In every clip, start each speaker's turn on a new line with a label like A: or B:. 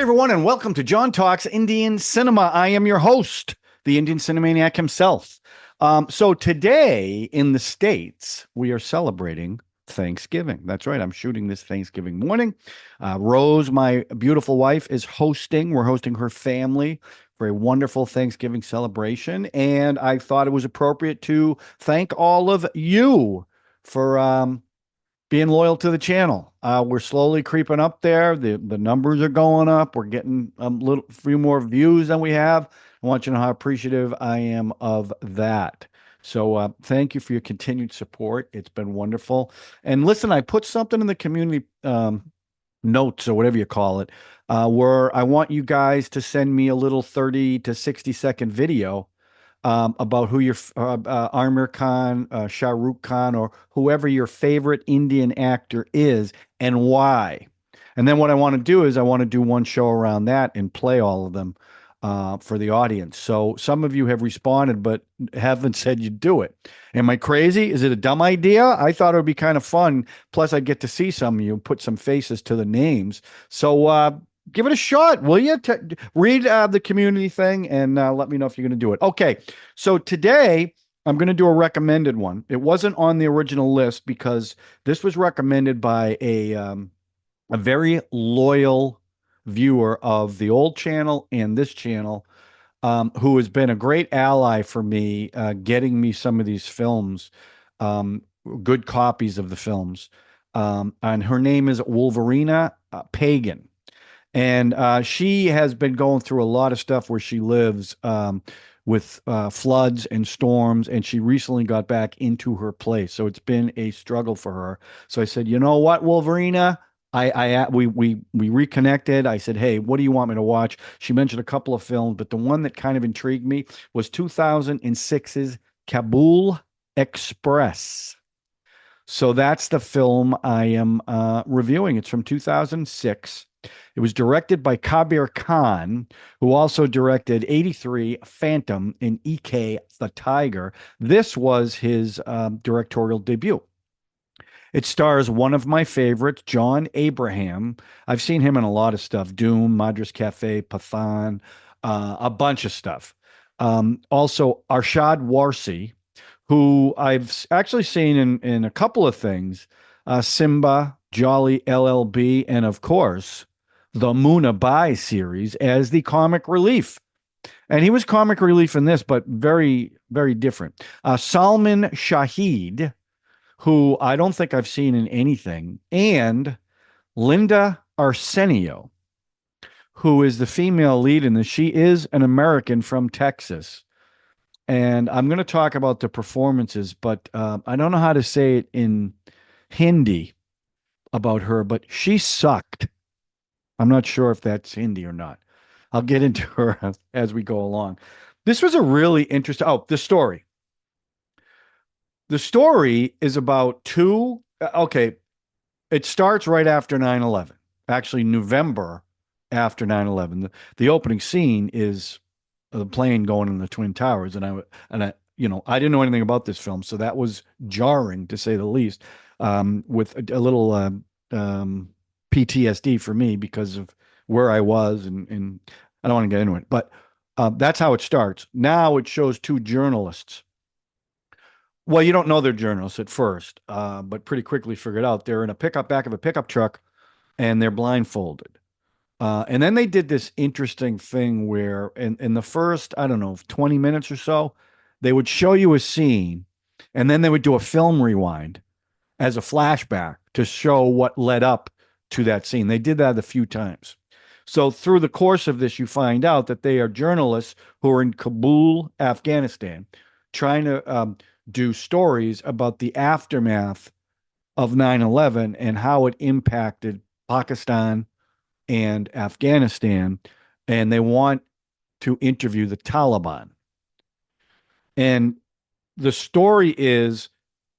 A: everyone, and welcome to John Talks Indian Cinema. I am your host, the Indian Cine-MANIAC himself. So today in the States, we are celebrating Thanksgiving. That's right. I'm shooting this Thanksgiving morning. Rose, my beautiful wife, is hosting. We're hosting her family for a wonderful Thanksgiving celebration. And I thought it was appropriate to thank all of you for being loyal to the channel. We're slowly creeping up there. The numbers are going up. We're getting a few more views than we have. I want you to know how appreciative I am of that. So thank you for your continued support. It's been wonderful. And listen, I put something in the community notes or whatever you call it, where I want you guys to send me a little 30 to 60-second video about who your Amir Khan, Shah Rukh Khan, or whoever your favorite Indian actor is and why. And then what I want to do is I want to do one show around that and play all of them for the audience. So some of you have responded, but haven't said you'd do it. Am I crazy? Is it a dumb idea? I thought it would be kind of fun. Plus, I'd get to see some of you, put some faces to the names. So give it a shot, will you? Read the community thing and let me know if you're going to do it. Okay, so today I'm going to do a recommended one. It wasn't on the original list because this was recommended by a very loyal viewer of the old channel and this channel, who has been a great ally for me, getting me some of these films, good copies of the films. And her name is Wolverina Pagan. And she has been going through a lot of stuff where she lives, with floods and storms, and she recently got back into her place. So it's been a struggle for her. So I said, you know what, Wolverina? We reconnected. I said, hey, what do you want me to watch? She mentioned a couple of films, but the one that kind of intrigued me was 2006's Kabul Express. So that's the film I am reviewing. It's from 2006. It was directed by Kabir Khan, who also directed 83, Phantom, and EK the Tiger. This was his directorial debut. It stars one of my favorites, John Abraham. I've seen him in a lot of stuff, Dhoom, Madres Cafe, Pathaan, a bunch of stuff. Also, Arshad Warsi, who I've actually seen in a couple of things, Simmba, Jolly LLB, and of course, the Munna Bai series as the comic relief. And he was comic relief in this, but very, very different. Salman Shahid, who I don't think I've seen in anything, and Linda Arsenio, who is the female lead in this. She is an American from Texas. And I'm going to talk about the performances, but I don't know how to say it in Hindi about her, but she sucked. I'm not sure if that's Hindi or not. I'll get into her as we go along. This was a really interesting. Oh, the story. The story is about two. Okay, it starts right after 9/11. Actually, November after 9/11. The opening scene is the plane going in the Twin Towers, and I I didn't know anything about this film, so that was jarring to say the least. With a little PTSD for me because of where I was, and I don't want to get into it, but that's how it starts. Now it shows two journalists. Well, you don't know they're journalists at first, but pretty quickly figured out they're in a back of a pickup truck, and they're blindfolded. And then they did this interesting thing where in the first, I don't know, 20 minutes or so, they would show you a scene, and then they would do a film rewind as a flashback to show what led up to that scene. They did that a few times. So through the course of this, you find out that they are journalists who are in Kabul, Afghanistan, trying to do stories about the aftermath of 9/11 and how it impacted Pakistan and Afghanistan. And they want to interview the Taliban. And the story is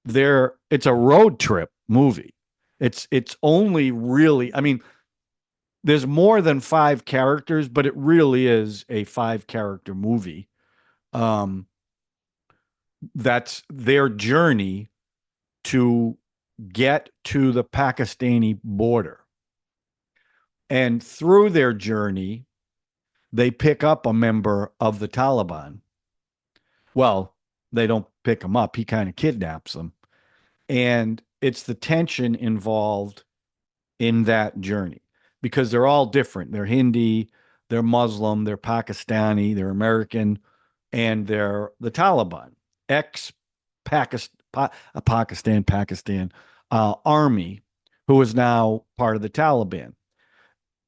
A: it's a road trip movie. It's only really, I mean, there's more than 5 characters, but it really is a 5-character movie. That's their journey to get to the Pakistani border. And through their journey, they pick up a member of the Taliban. Well, they don't pick him up. He kind of kidnaps them. And it's the tension involved in that journey because they're all different. They're Hindi, they're Muslim, they're Pakistani, they're American, and they're the Taliban, ex Pakistan army, who is now part of the Taliban.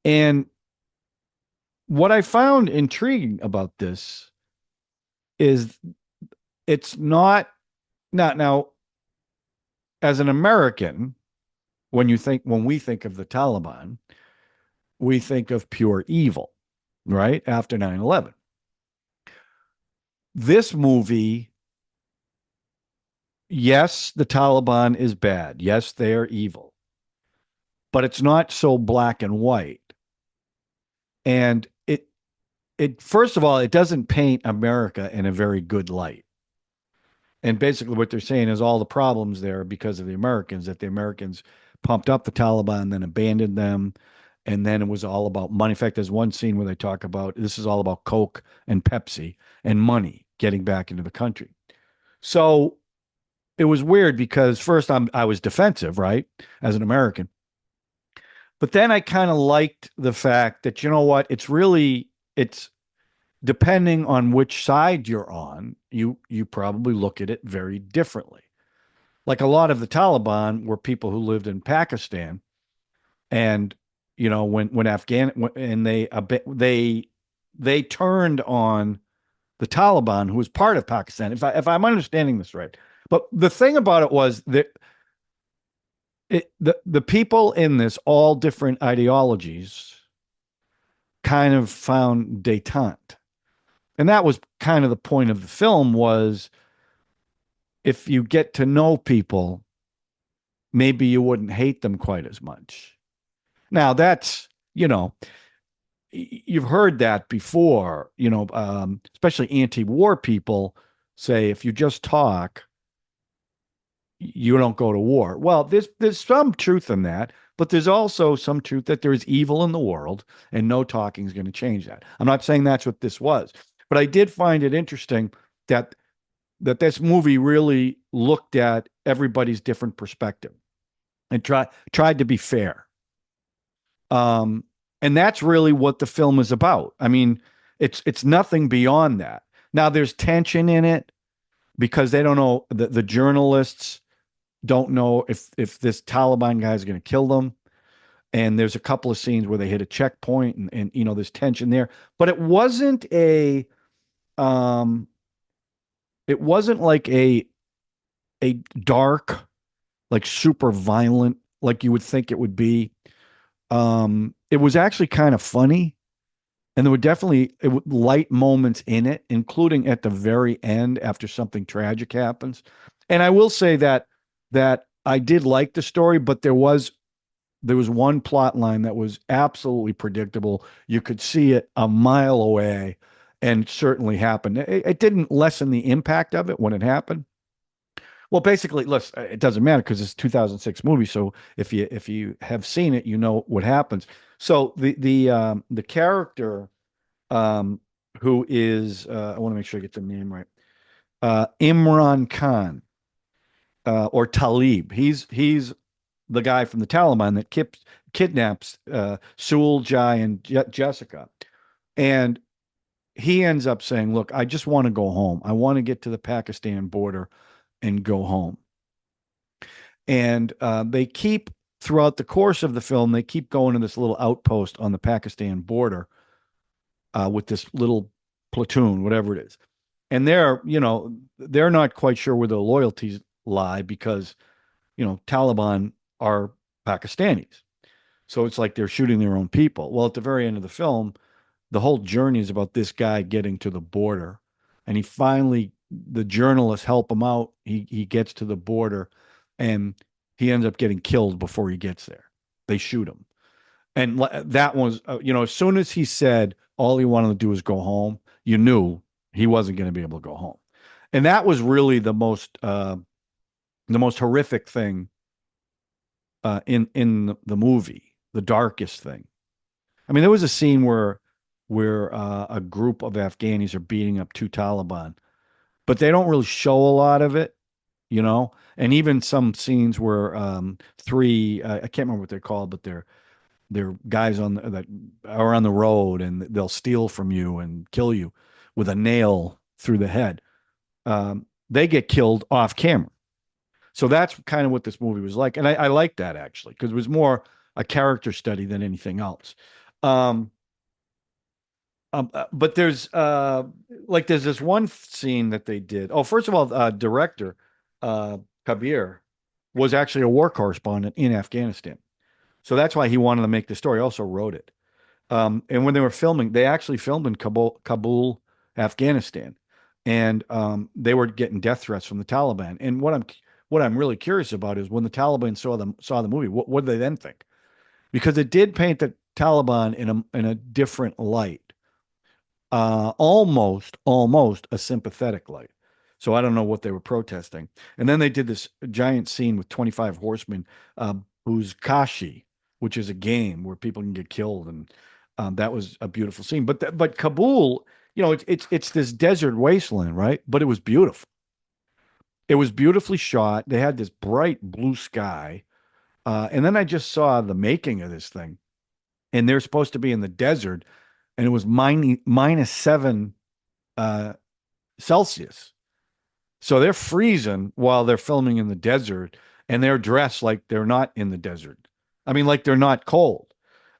A: And what I found intriguing about this is it's not now as an American, when we think of the Taliban, we think of pure evil, right? After 9/11. This movie, yes, the Taliban is bad. Yes, they are evil. But it's not so black and white. And it first of all, it doesn't paint America in a very good light. And basically what they're saying is all the problems there are because of the Americans, that the Americans pumped up the Taliban, then abandoned them. And then it was all about money. In fact, there's one scene where they talk about this is all about Coke and Pepsi and money getting back into the country. So it was weird because first I was defensive, right, as an American. But then I kind of liked the fact that, you know what, it's depending on which side you're on, you probably look at it very differently. Like a lot of the Taliban were people who lived in Pakistan, and when and they turned on the Taliban, who was part of Pakistan. If I'm understanding this right, but the thing about it was that the people in this, all different ideologies, kind of found détente. And that was kind of the point of the film, was if you get to know people, maybe you wouldn't hate them quite as much. Now that's, you've heard that before, especially anti-war people say, if you just talk, you don't go to war. Well, there's some truth in that, but there's also some truth that there is evil in the world and no talking is going to change that. I'm not saying that's what this was, but I did find it interesting that this movie really looked at everybody's different perspective and tried to be fair. Um, and that's really what the film is about. I mean, it's nothing beyond that. Now there's tension in it because they don't know, the journalists don't know if this Taliban guy is going to kill them. And there's a couple of scenes where they hit a checkpoint, and there's tension there. But um it wasn't like a dark, like super violent, like you would think it would be. It was actually kind of funny, and there were definitely light moments in it, including at the very end after something tragic happens. And I will say that I did like the story, but there was one plot line that was absolutely predictable. You could see it a mile away, and certainly happened. It didn't lessen the impact of it when it happened. Well, basically, listen, it doesn't matter because it's a 2006 movie. So if you have seen it, you know what happens. So the character, um, who is, I want to make sure I get the name right, Imran Khan, or Talib. He's the guy from the Taliban that kidnaps Sewell, Jai, and Jessica, and he ends up saying, "Look, I just want to go home. I want to get to the Pakistan border and go home." And they keep throughout the course of the film, they keep going to this little outpost on the Pakistan border, with this little platoon, whatever it is. And they're not quite sure where their loyalties lie because, Taliban are Pakistanis. So it's like they're shooting their own people. Well, at the very end of the film, the whole journey is about this guy getting to the border. And the journalists help him out. He gets to the border, and he ends up getting killed before he gets there. They shoot him. And that was, as soon as he said all he wanted to do was go home, you knew he wasn't going to be able to go home. And that was really the most horrific thing, in the movie, the darkest thing. I mean, there was a scene where a group of Afghanis are beating up two Taliban, but they don't really show a lot of it, you know. And even some scenes where three I can't remember what they're called, but they're guys that are on the road and they'll steal from you and kill you with a nail through the head. They get killed off camera. So that's kind of what this movie was like. And I like that actually, because it was more a character study than anything else. Um, but there's this one scene that they did. Oh, first of all, director uh, Kabir was actually a war correspondent in Afghanistan. So that's why he wanted to make the story. He also wrote it. And when they were filming, they actually filmed in Kabul, Afghanistan, and they were getting death threats from the Taliban. And what I'm really curious about is when the Taliban saw the movie, what did they then think? Because it did paint the Taliban in a different light, almost a sympathetic light. So I don't know what they were protesting. And then they did this giant scene with 25 horsemen, who's Kashi, which is a game where people can get killed, and that was a beautiful scene. But Kabul, it's this desert wasteland, right? But it was beautiful. It was beautifully shot. They had this bright blue sky, and then I just saw the making of this thing, and they're supposed to be in the desert, and it was -7 uh, Celsius. So they're freezing while they're filming in the desert, and they're dressed like they're not in the desert. I mean, like they're not cold.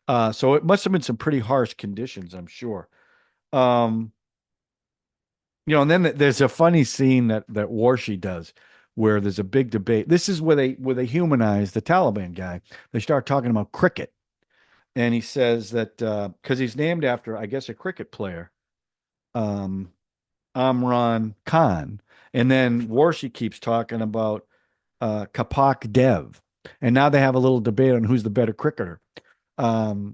A: So it must have been some pretty harsh conditions, I'm sure. Um, and then there's a funny scene that Warshi does where there's a big debate. This is where they humanize the Taliban guy. They start talking about cricket, and he says that because he's named after, I guess, a cricket player, um, Amran Khan, and then Warshi keeps talking about Kapak Dev, and now they have a little debate on who's the better cricketer,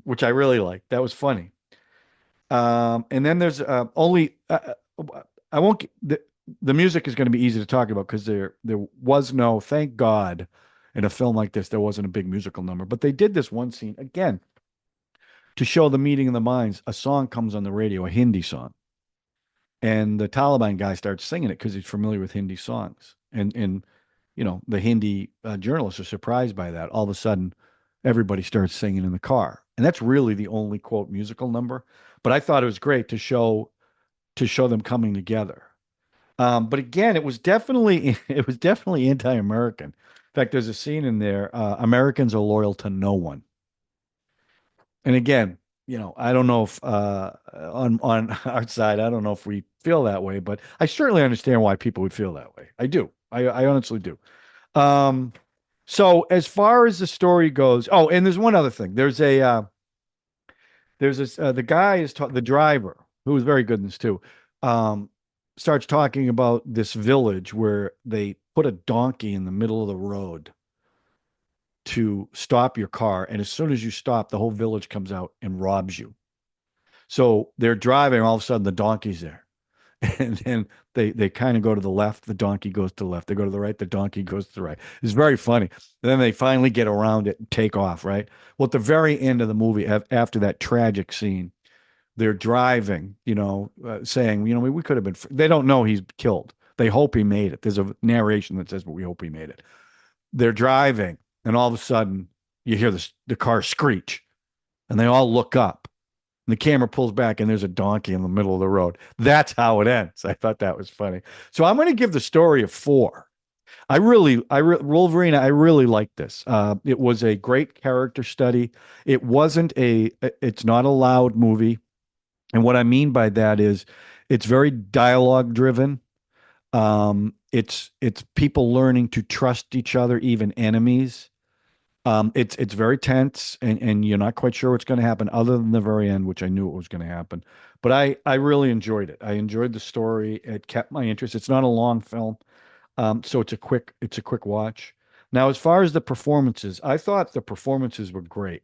A: which I really like. That was funny. And then there's only I won't the music is going to be easy to talk about because there was no, thank God, in a film like this there wasn't a big musical number, but they did this one scene again to show the meeting of the minds. A song comes on the radio, a Hindi song, and the Taliban guy starts singing it because he's familiar with Hindi songs, and the Hindi journalists are surprised by that. All of a sudden, everybody starts singing in the car, and that's really the only quote musical number. But I thought it was great to show them coming together. But again, it was definitely anti-American. In fact, there's a scene in there. Americans are loyal to no one. And again, I don't know if on our side, I don't know if we feel that way, but I certainly understand why people would feel that way. I do. I honestly do. Um, so as far as the story goes, oh, and there's one other thing. There's this the guy the driver who was very good in this too. Um, Starts talking about this village where they put a donkey in the middle of the road to stop your car, and as soon as you stop, the whole village comes out and robs you. So they're driving, all of a sudden the donkey's there. And then they kind of go to the left, the donkey goes to the left. They go to the right, the donkey goes to the right. It's very funny. And then they finally get around it and take off, right? Well, at the very end of the movie, after that tragic scene, they're driving, saying, we could have been. They don't know he's killed. They hope he made it. There's a narration that says, but we hope he made it. They're driving, and all of a sudden, you hear the car screech, and they all look up. And the camera pulls back, and there's a donkey in the middle of the road. That's how it ends. I thought that was funny. So I'm going to give the story a 4. Wolverine, I really like this. It was a great character study. It's not a loud movie. And what I mean by that is it's very dialogue driven. It's people learning to trust each other, even enemies. It's very tense, and you're not quite sure what's going to happen, other than the very end, which I knew it was going to happen. But I really enjoyed it. I enjoyed the story. It kept my interest. It's not a long film, so it's a quick watch. Now, as far as the performances, I thought the performances were great.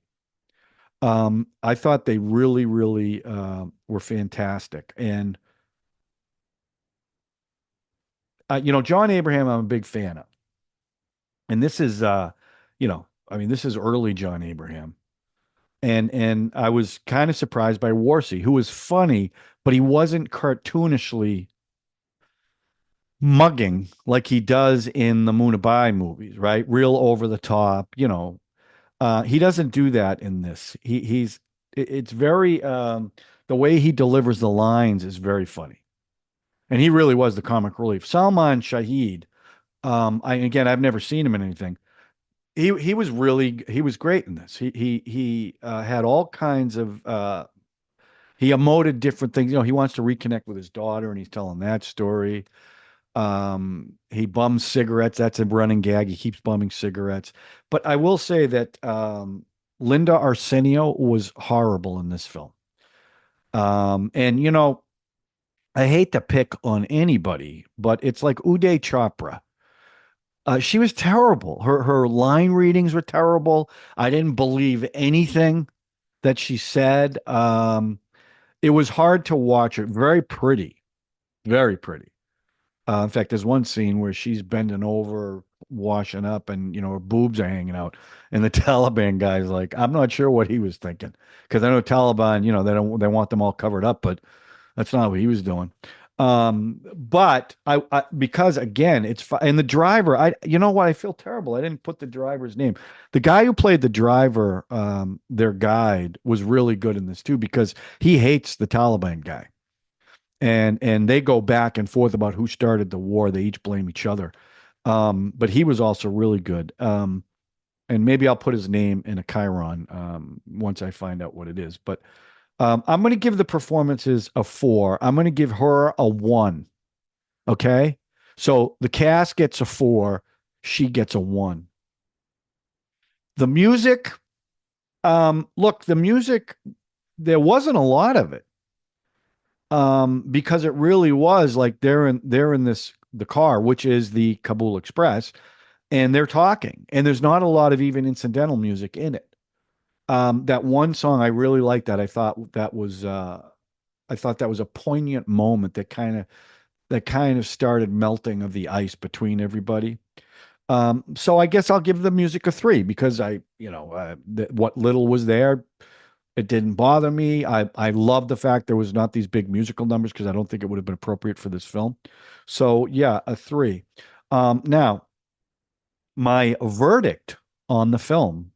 A: I thought they really, really were fantastic. And John Abraham, I'm a big fan of. And this is, I mean, this is early John Abraham. And I was kind of surprised by Warsi, who was funny, but he wasn't cartoonishly mugging like he does in the Munna Bai movies, right? Real over the top, he doesn't do that in this. It's very the way he delivers the lines is very funny. And he really was the comic relief. Salman Shahid, I've never seen him in anything. He was great in this. He had all kinds of he emoted different things. He wants to reconnect with his daughter and he's telling that story. He bums cigarettes. That's a running gag. He keeps bumming cigarettes. But I will say that Linda Arsenio was horrible in this film. And I hate to pick on anybody, but it's like Uday Chopra. She was terrible. Her line readings were terrible. I didn't believe anything that she said. It was hard to watch her. Very pretty, very pretty. In fact, there's one scene where she's bending over, washing up, and her boobs are hanging out. And the Taliban guy's like, I'm not sure what he was thinking, because I know Taliban, they want them all covered up, but that's not what he was doing. But I because again, and the driver, you know what, I feel terrible. I didn't put the driver's name. The guy who played the driver, their guide, was really good in this too, because he hates the Taliban guy. And they go back and forth about who started the war. They each blame each other. But he was also really good. And maybe I'll put his name in a chyron once I find out what it is. But I'm going to give the performances a 4. I'm going to give her a 1. Okay. So the cast gets a 4. She gets a 1. The music, look, the music, there wasn't a lot of it. Because it really was like they're in the car, which is the Kabul Express, and they're talking, and there's not a lot of even incidental music in it. That one song I really liked. I thought that was a poignant moment that kind of started melting of the ice between everybody. So I guess I'll give the music a 3, because what little was there, it didn't bother me. I love the fact there was not these big musical numbers, because I don't think it would have been appropriate for this film. So yeah, a 3. Now, my verdict on the film,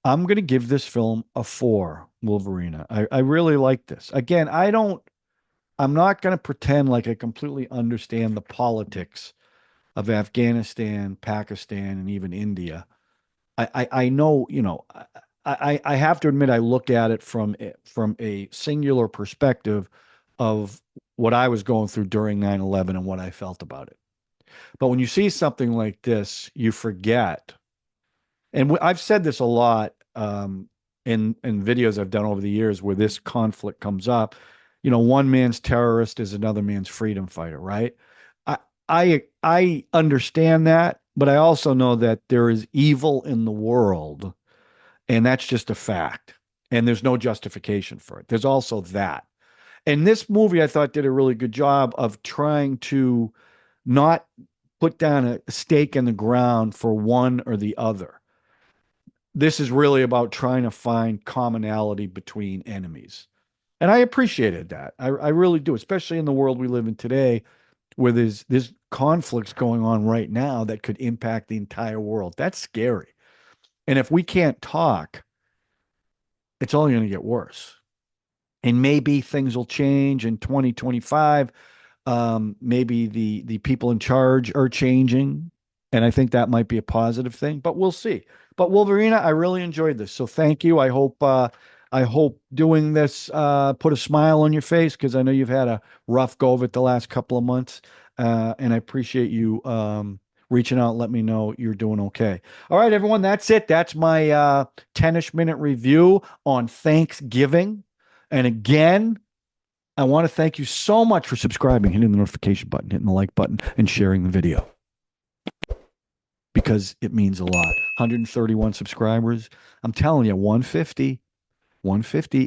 A: I'm going to give this film a 4, Wolverina. I really like this. Again, I'm not going to pretend like I completely understand the politics of Afghanistan, Pakistan, and even India. I know, I have to admit, I look at it from a singular perspective of what I was going through during 9/11 and what I felt about it. But when you see something like this, you forget. And I've said this a lot in videos I've done over the years where this conflict comes up. One man's terrorist is another man's freedom fighter, right? I I understand that, but I also know that there is evil in the world, and that's just a fact. And there's no justification for it. There's also that. And this movie, I thought, did a really good job of trying to not put down a stake in the ground for one or the other. This is really about trying to find commonality between enemies. And I appreciated that. I really do, especially in the world we live in today, where there's conflicts going on right now that could impact the entire world. That's scary. And if we can't talk, it's only going to get worse. And maybe things will change in 2025. Maybe the people in charge are changing, and I think that might be a positive thing, but we'll see. But Wolverina, I really enjoyed this, so thank you. I hope doing this put a smile on your face, because I know you've had a rough go of it the last couple of months, and I appreciate you reaching out. Let me know you're doing okay. All right, everyone, that's it. That's my 10-ish-minute review on Thanksgiving. And again, I want to thank you so much for subscribing, hitting the notification button, hitting the like button, and sharing the video, because it means a lot. 131 subscribers. I'm telling you, 150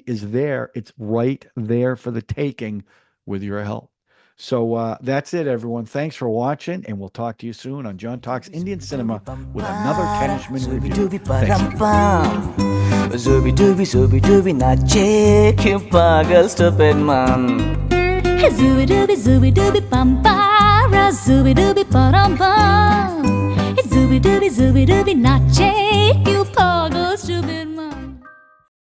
A: is there. It's right there for the taking with your help. So that's it, everyone. Thanks for watching, and we'll talk to you soon on John Talks Indian Cinema with another 10-ish-minute review. Thanks again.
B: जुबी डुबी नाचे क्यों पागल stupid man
C: Zooby dooby pampara, zooby dooby parampa. Zooby dooby nache,